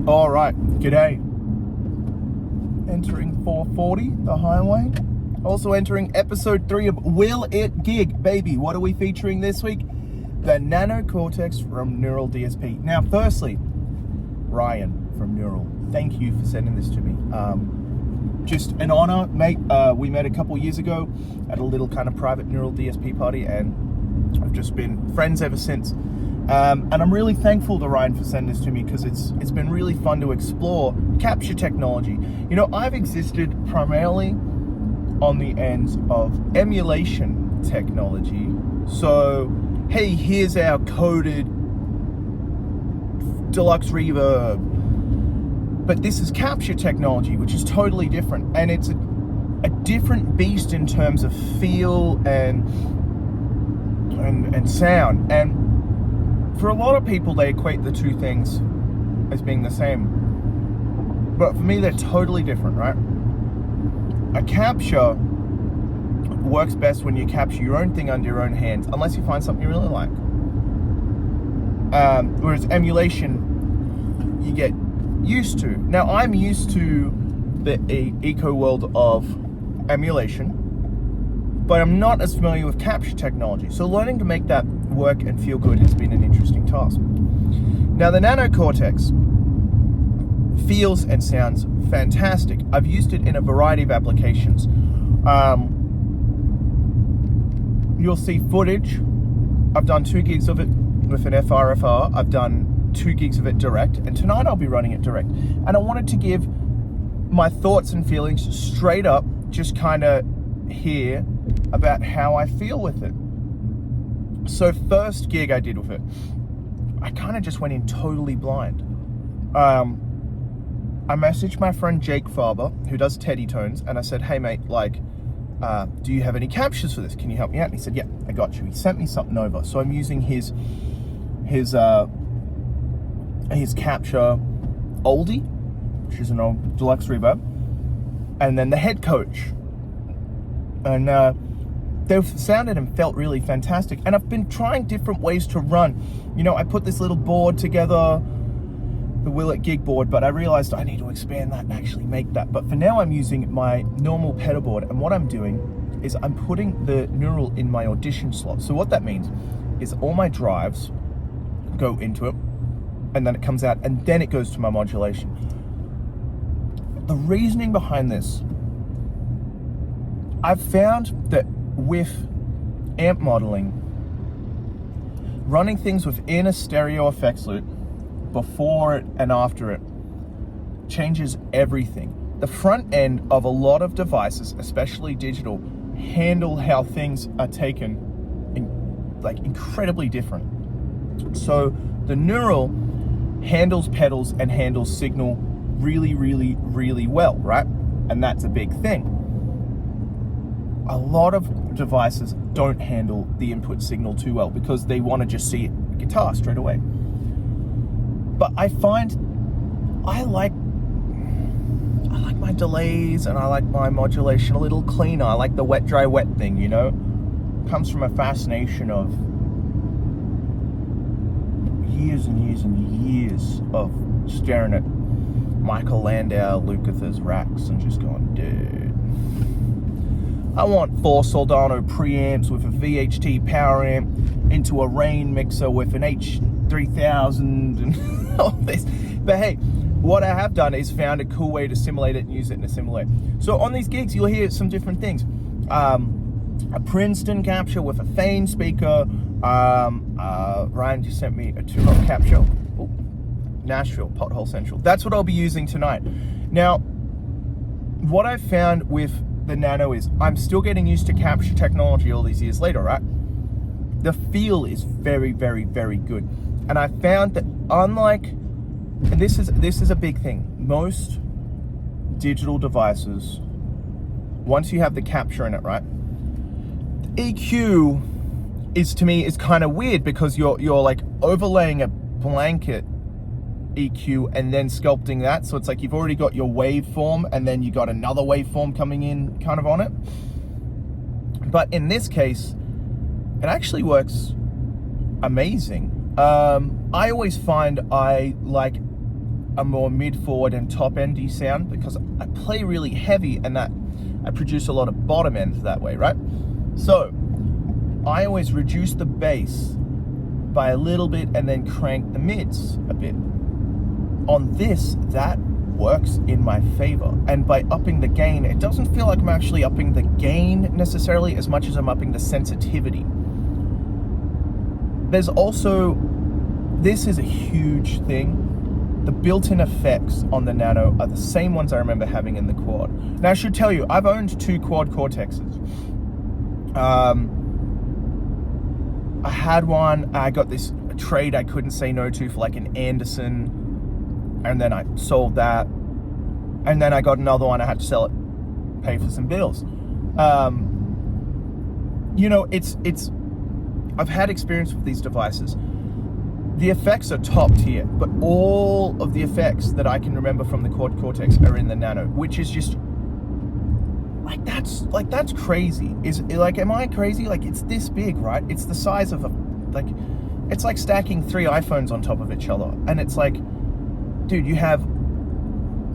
All right, g'day. Entering 440, the highway. Also entering episode 3 of Will It Gig? Baby, what are we featuring this week? The Nano Cortex from Neural DSP. Now, firstly, Ryan from Neural, thank you for sending this to me. Just an honor, mate. We met a couple years ago at a little kind of private Neural DSP party, and I've just been friends ever since. And I'm really thankful to Ryan for sending this to me because it's been really fun to explore capture technology. You know, I've existed primarily on the ends of emulation technology. So, hey, here's our coded deluxe reverb. But this is capture technology, which is totally different. And it's a different beast in terms of feel and sound. And for a lot of people, they equate the two things as being the same. But for me, they're totally different, right? A capture works best when you capture your own thing under your own hands, unless you find something you really like. Whereas emulation, you get used to. Now, I'm used to the eco world of emulation, but I'm not as familiar with capture technology. So learning to make that work and feel good has been an interesting task. Now, the Nano Cortex feels and sounds fantastic. I've used it in a variety of applications. You'll see footage. I've done 2 gigs of it with an FRFR. I've done 2 gigs of it direct, and tonight I'll be running it direct. And I wanted to give my thoughts and feelings straight up, just kind of here about how I feel with it. So first gig I did with it, I kind of just went in totally blind. I messaged my friend Jake Faber, who does Teddy Tones, and I said, hey mate, do you have any captures for this? Can you help me out? And he said, yeah, I got you. He sent me something over. So I'm using his capture oldie, which is an old deluxe reverb, and then the head coach. And they sounded and felt really fantastic. And I've been trying different ways to run. You know, I put this little board together, the Will It Gig board, but I realized I need to expand that and actually make that. But for now, I'm using my normal pedal board. And what I'm doing is I'm putting the Neural in my audition slot. So what that means is all my drives go into it, and then it comes out, and then it goes to my modulation. The reasoning behind this, I've found that with amp modeling, running things within a stereo effects loop, before it and after it, changes everything. The front end of a lot of devices, especially digital, handle how things are taken incredibly different. So the Neural handles pedals and handles signal really, really, really well, right? And that's a big thing. A lot of devices don't handle the input signal too well because they want to just see it guitar straight away. But I find I like my delays and I like my modulation a little cleaner. I like the wet, dry, wet thing, you know? It comes from a fascination of years and years and years of staring at Michael Landau, Lukather's racks and just going, dude, I want 4 Soldano preamps with a VHT power amp into a Rain mixer with an H3000 and all this. But hey, what I have done is found a cool way to simulate it and use it in a similar way. So on these gigs, you'll hear some different things. A Princeton capture with a Fane speaker. Ryan just sent me a 2-hop capture. Ooh, Nashville, Pothole Central. That's what I'll be using tonight. Now, what I've found with the Nano is I'm still getting used to capture technology all these years later, right? The feel is very, very, very good. And I found that unlike, and this is a big thing, most digital devices, once you have the capture in it, right? EQ is, to me, is kind of weird because you're like overlaying a blanket EQ and then sculpting that. So it's like you've already got your waveform and then you got another waveform coming in kind of on it. But in this case, it actually works amazing. I always find I like a more mid-forward and top-endy sound because I play really heavy and that I produce a lot of bottom ends that way, right? So I always reduce the bass by a little bit and then crank the mids a bit. On this, that works in my favor. And by upping the gain, it doesn't feel like I'm actually upping the gain necessarily as much as I'm upping the sensitivity. There's also, this is a huge thing. The built-in effects on the Nano are the same ones I remember having in the Quad. Now I should tell you, I've owned 2 Quad Cortexes. I had one, I got this trade I couldn't say no to for like an Anderson, and then I sold that, and then I got another one, I had to sell it, pay for some bills. You know, I've had experience with these devices. The effects are top tier, but all of the effects that I can remember from the Quad Cortex are in the Nano, which is just, that's crazy. Is like, am I crazy? Like, it's this big, right? It's the size of it's like stacking 3 iPhones on top of each other. And it's like, dude, you have,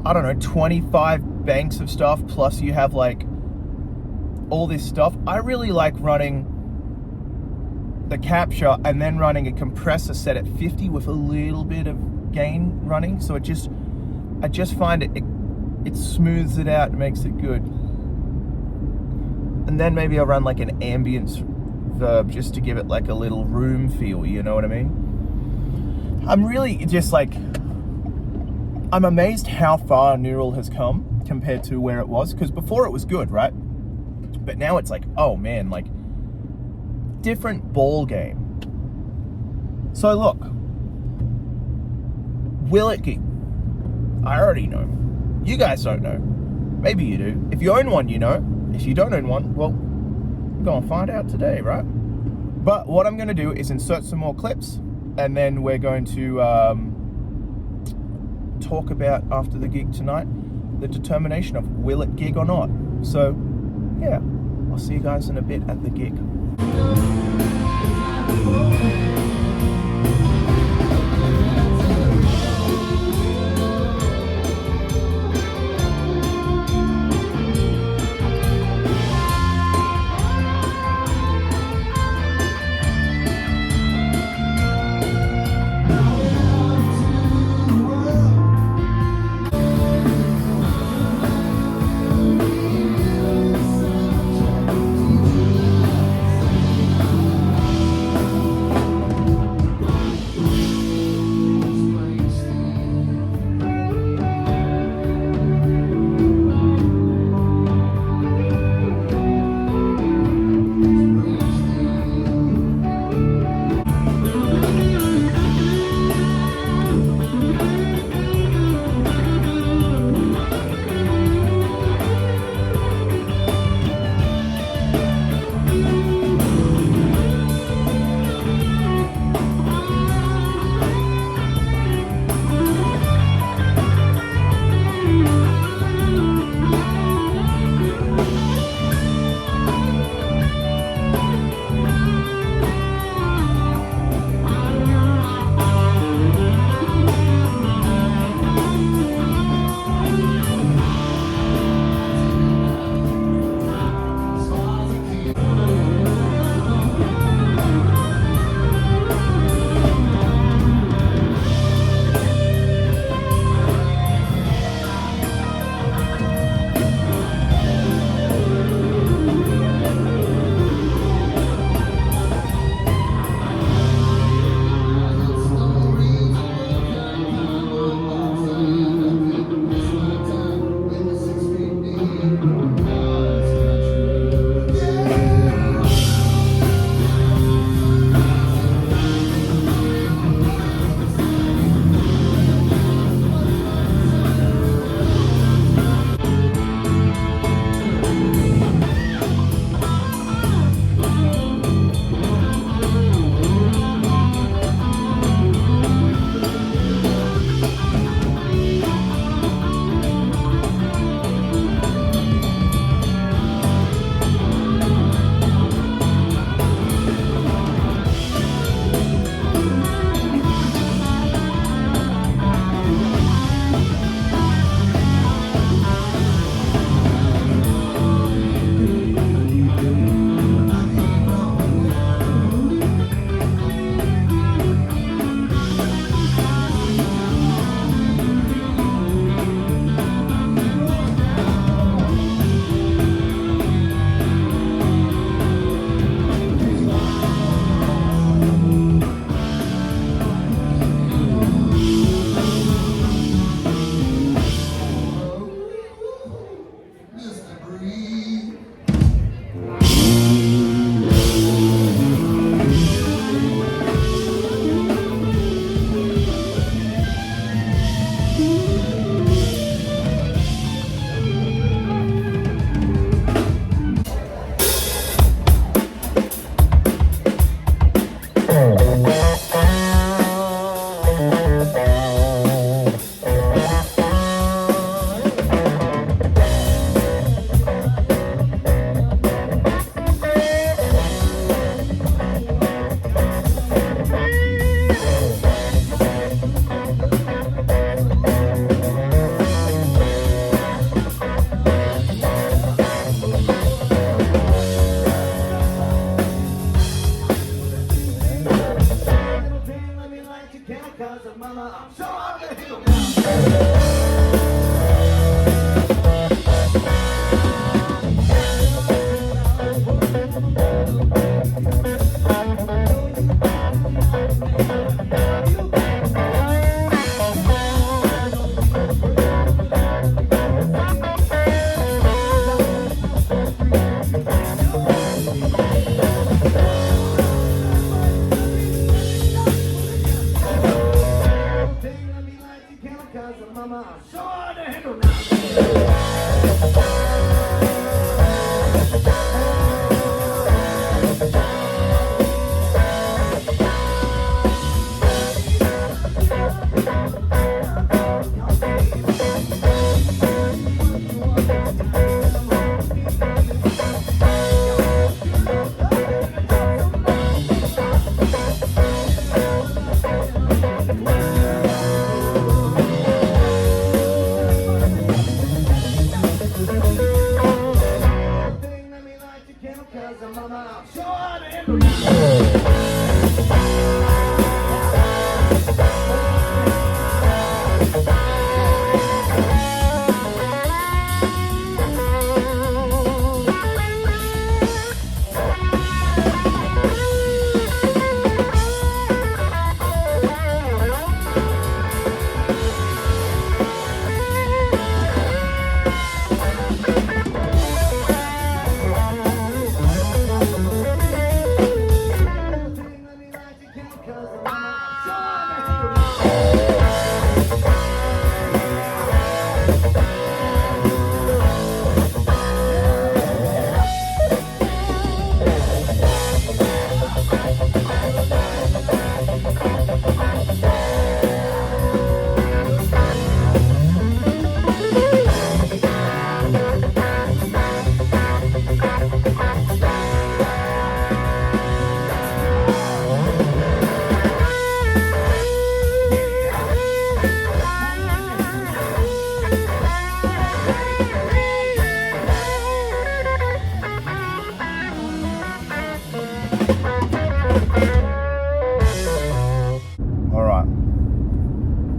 I don't know, 25 banks of stuff, plus you have like all this stuff. I really like running the capture and then running a compressor set at 50 with a little bit of gain running. So I just find it smooths it out and makes it good. And then maybe I'll run like an ambience verb just to give it like a little room feel, you know what I mean? I'm really just like, I'm amazed how far Neural has come compared to where it was, because before it was good, right? But now it's like, oh man, like different ball game. So look, will it gig? I already know. You guys don't know. Maybe you do. If you own one, you know. If you don't own one, well, go and find out today, right? But what I'm going to do is insert some more clips, and then we're going to talk about, after the gig tonight, the determination of will it gig or not. So yeah, I'll see you guys in a bit at the gig.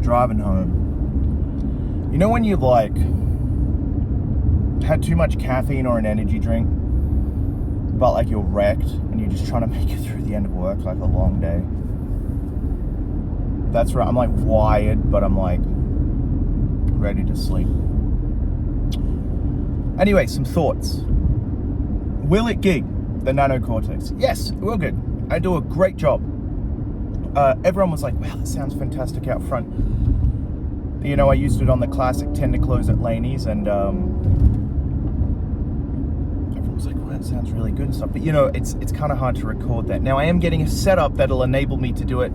Driving home. You know when you've like had too much caffeine or an energy drink, but like you're wrecked and you're just trying to make it through the end of work, like a long day? That's right. I'm like wired, but I'm like ready to sleep. Anyway, some thoughts. Will it gig, the Nano Cortex? Yes, it will gig. I do a great job. Everyone was like, wow, that sounds fantastic out front. You know, I used it on the classic 10 to close at Laney's, and everyone was like, wow, that sounds really good and stuff. But you know, it's kind of hard to record that. Now I am getting a setup that'll enable me to do it,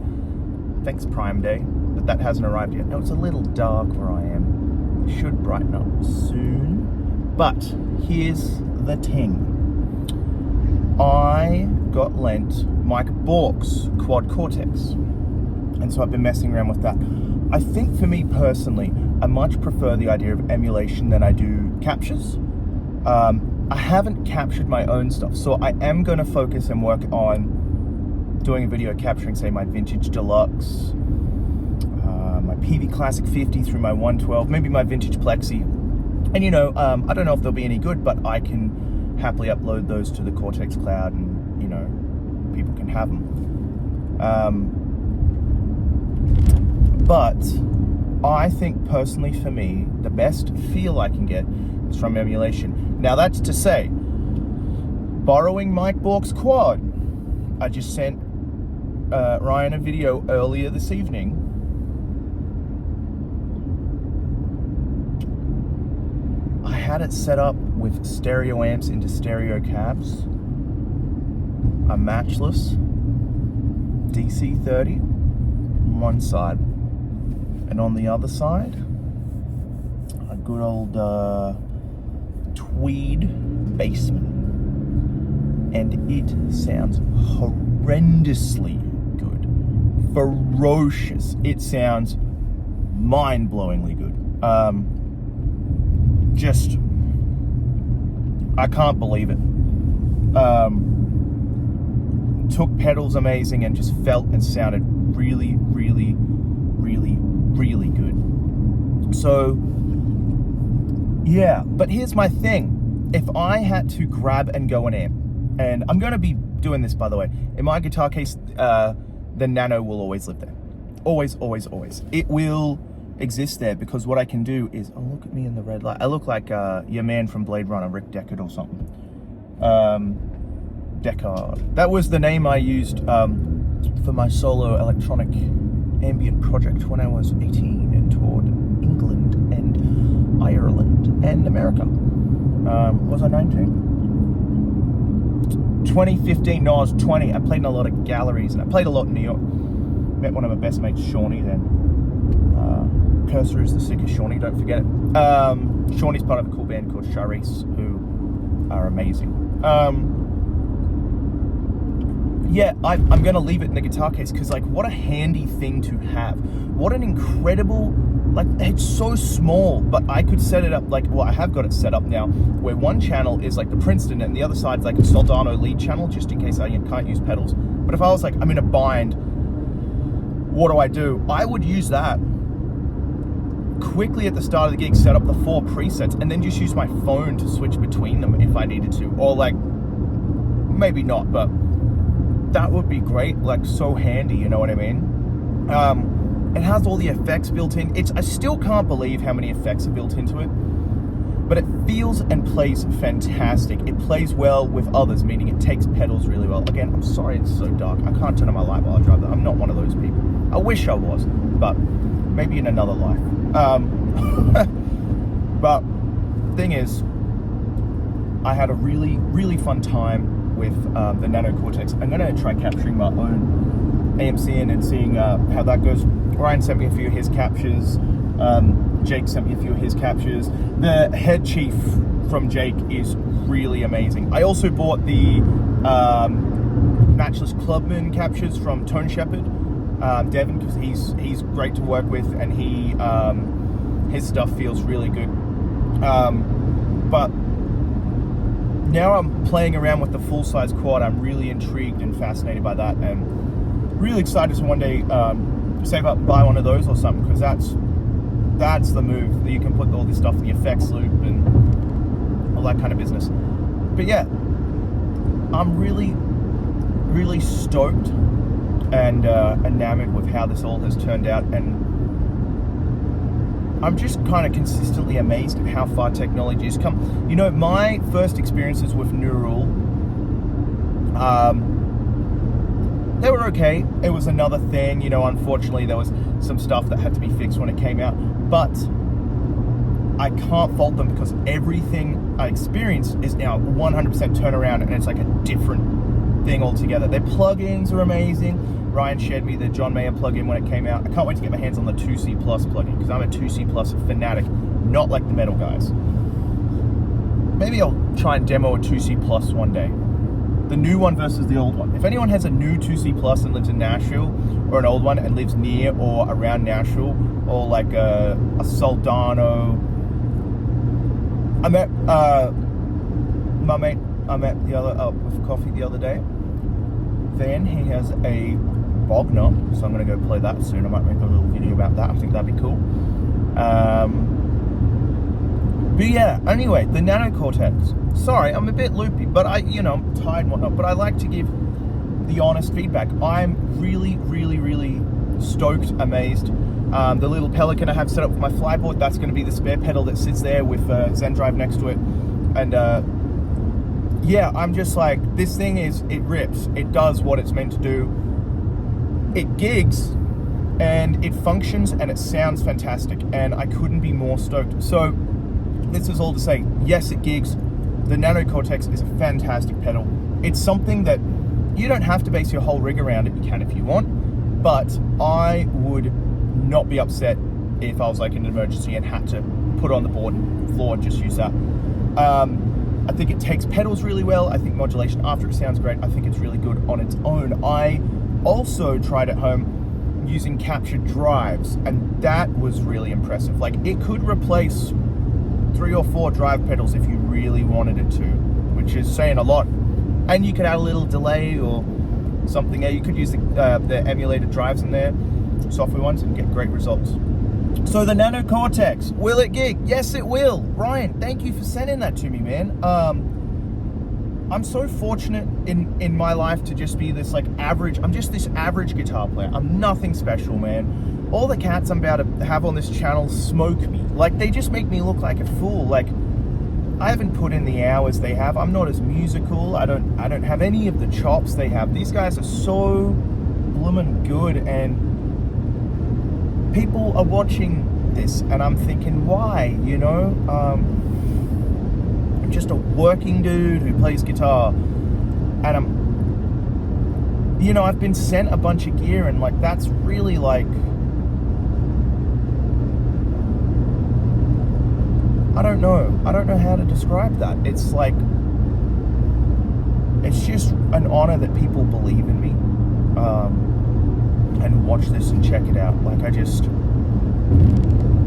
thanks Prime Day, but that hasn't arrived yet. Now it's a little dark where I am. It should brighten up soon. But here's the ting. I got lent Mike Bork's Quad Cortex, and so I've been messing around with that. I think for me personally, I much prefer the idea of emulation than I do captures. I haven't captured my own stuff, so I am going to focus and work on doing a video capturing, say, my vintage deluxe, my PV Classic 50 through my 112, maybe my vintage Plexi. And you know, I don't know if they'll be any good, but I can happily upload those to the Cortex cloud, and you know, people can have them. But I think personally for me, the best feel I can get is from emulation. Now that's to say, borrowing Mike Bork's quad, I just sent Ryan a video earlier this evening. I had it set up with stereo amps into stereo cabs, a matchless DC30 on one side, and on the other side, a good old tweed bassman. And it sounds horrendously good. Ferocious. It sounds mind-blowingly good. Just, I can't believe it. Took pedals amazing and just felt and sounded really, really, really, really good. So, yeah, but here's my thing. If I had to grab and go an amp, and I'm going to be doing this, by the way, in my guitar case, the Nano will always live there. Always, always, always. It will exist there because what I can do is, oh, look at me in the red light. I look like your man from Blade Runner, Rick Deckard or something. Deckard. That was the name I used for my solo electronic ambient project when I was 18 and toured England in America. Was I 19? 2015, no, I was 20. I played in a lot of galleries, and I played a lot in New York. Met one of my best mates, Shawnee, then. Cursor is the sickest Shawnee, don't forget it. Shawnee's part of a cool band called Charisse, who are amazing. Yeah, I'm going to leave it in the guitar case, because, like, what a handy thing to have. What an incredible, like, it's so small, but I could set it up, like, well, I have got it set up now, where one channel is, like, the Princeton, and the other side's, like, a Soldano lead channel, just in case I can't use pedals. But if I was, like, I'm in a bind, what do? I would use that. Quickly at the start of the gig, set up the 4 presets, and then just use my phone to switch between them if I needed to. Or, like, maybe not, but that would be great, like, so handy, you know what I mean? It has all the effects built in. I still can't believe how many effects are built into it, but it feels and plays fantastic. It plays well with others, meaning it takes pedals really well. Again, I'm sorry it's so dark. I can't turn on my light while I drive that. I'm not one of those people. I wish I was, but maybe in another life. But thing is, I had a really, really fun time with the Nano Cortex. I'm going to try capturing my own AMC in and seeing how that goes. Ryan sent me a few of his captures. Jake sent me a few of his captures. The head chief from Jake is really amazing. I also bought the Matchless Clubman captures from Tone Shepherd, Devin, because he's great to work with, and his stuff feels really good. But now I'm playing around with the full-size quad. I'm really intrigued and fascinated by that, and really excited to one day save up and buy one of those or something, because that's the move. You can put all this stuff in the effects loop and all that kind of business. But yeah, I'm really, really stoked and enamored with how this all has turned out, and I'm just kind of consistently amazed at how far technology has come. You know, my first experiences with Neural, they were okay. It was another thing, you know, unfortunately there was some stuff that had to be fixed when it came out, but I can't fault them, because everything I experienced is now 100% turnaround, and it's like a different thing altogether. Their plugins are amazing. Ryan shared me the John Mayer plugin when it came out. I can't wait to get my hands on the 2C Plus plugin, because I'm a 2C Plus fanatic, not like the metal guys. Maybe I'll try and demo a 2C Plus one day. The new one versus the old one. If anyone has a new 2C Plus and lives in Nashville, or an old one and lives near or around Nashville, or like a Soldano. I met my mate with coffee the other day. Then he has a Bogner, so I'm going to go play that soon. I might make a little video about that. I think that'd be cool. But yeah, anyway, the Nano Cortex. Sorry, I'm a bit loopy, but I'm tired and whatnot, but I like to give the honest feedback. I'm really, really, really stoked, amazed. The little Pelican I have set up for my flyboard, that's going to be the spare pedal that sits there with Zen Drive next to it. And yeah, I'm just like, this thing it rips. It does what it's meant to do. It gigs, and it functions, and it sounds fantastic, and I couldn't be more stoked. So this is all to say, yes, it gigs. The Nano Cortex is a fantastic pedal. It's something that you don't have to base your whole rig around it. You can if you want, but I would not be upset if I was like in an emergency and had to put it on the board and floor and just use that. I think it takes pedals really well. I think modulation after it sounds great. I think it's really good on its own. I also tried at home using captured drives, and that was really impressive. Like, it could replace 3 or 4 drive pedals if you really wanted it to, which is saying a lot. And you could add a little delay or something there. You could use the emulated drives in there, software ones, and get great results. So the Nano Cortex, will it gig? Yes, it will. Ryan, thank you for sending that to me, man. I'm so fortunate in my life to just be this like average. I'm just this average guitar player. I'm nothing special, man. All the cats I'm about to have on this channel smoke me. Like, they just make me look like a fool. Like, I haven't put in the hours they have. I'm not as musical. I don't have any of the chops they have. These guys are so bloomin' good, and people are watching this, and I'm thinking, why, you know? I'm just a working dude who plays guitar. And I've been sent a bunch of gear, and like, that's really like, I don't know how to describe that. It's like, it's just an honor that people believe in me, and watch this and check it out. Like, I just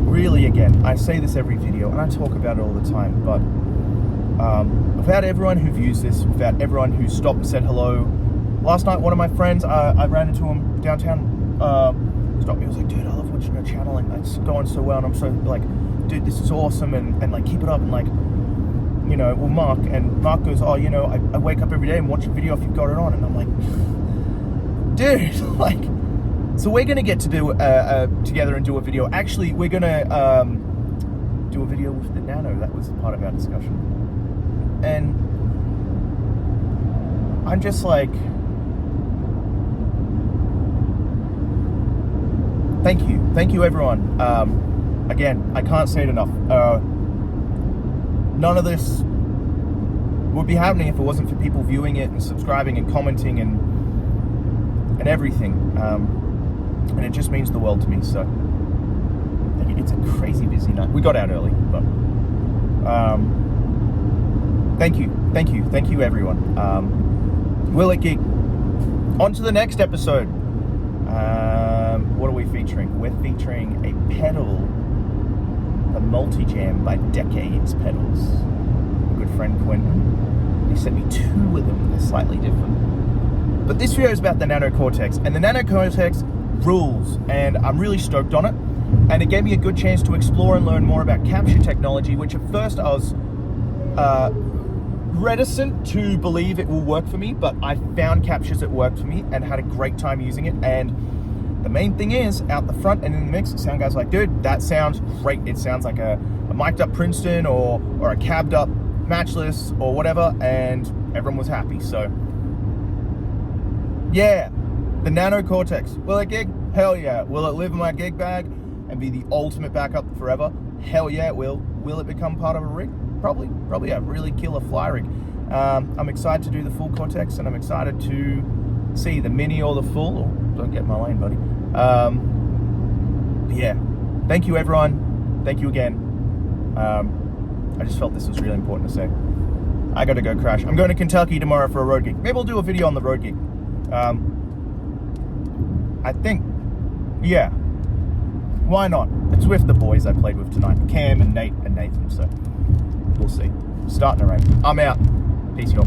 really, again, I say this every video and I talk about it all the time, but without everyone who views this, without everyone who stopped and said hello. Last night, one of my friends, I ran into him downtown, stopped me. I was like, dude, I love watching your channel, and it's going so well, and I'm so like, dude, this is awesome, and like, keep it up, and like, well, Mark goes, oh, I wake up every day and watch a video if you've got it on, and I'm like, dude, like, so we're gonna get to do together and do a video. Actually, we're gonna do a video with the Nano. That was part of our discussion, and I'm just like, thank you everyone. Again, I can't say it enough. None of this would be happening if it wasn't for people viewing it and subscribing and commenting and everything. And it just means the world to me. So it's a crazy busy night. We got out early, but thank you everyone. Will it Gig. On to the next episode. What are we featuring? We're featuring a pedal, a Multi-Jam by Decades pedals. A good friend Quentin, he sent me 2 of them. They're slightly different. But this video is about the Nano Cortex, and the Nano Cortex rules, and I'm really stoked on it. And it gave me a good chance to explore and learn more about capture technology, which at first I was reticent to believe it will work for me, but I found captures that worked for me and had a great time using it. And the main thing is, out the front and in the mix, the sound guy's like, dude, that sounds great. It sounds like a mic'd up Princeton or a cabbed up Matchless or whatever, and everyone was happy. So yeah, the Nano Cortex, will it gig? Hell yeah. Will it live in my gig bag and be the ultimate backup forever? Hell yeah, it will. Will it become part of a rig? Probably a really killer fly rig. I'm excited to do the full Cortex, and I'm excited to see the mini or the full. Or don't get in my lane, buddy. Yeah, thank you everyone. Thank you again. I just felt this was really important to say. I gotta go crash. I'm going to Kentucky tomorrow for a road gig. Maybe I'll do a video on the road gig. I think, yeah, why not? It's with the boys I played with tonight, Cam and Nate and Nathan, so we'll see. Starting to rain. I'm out. Peace, y'all.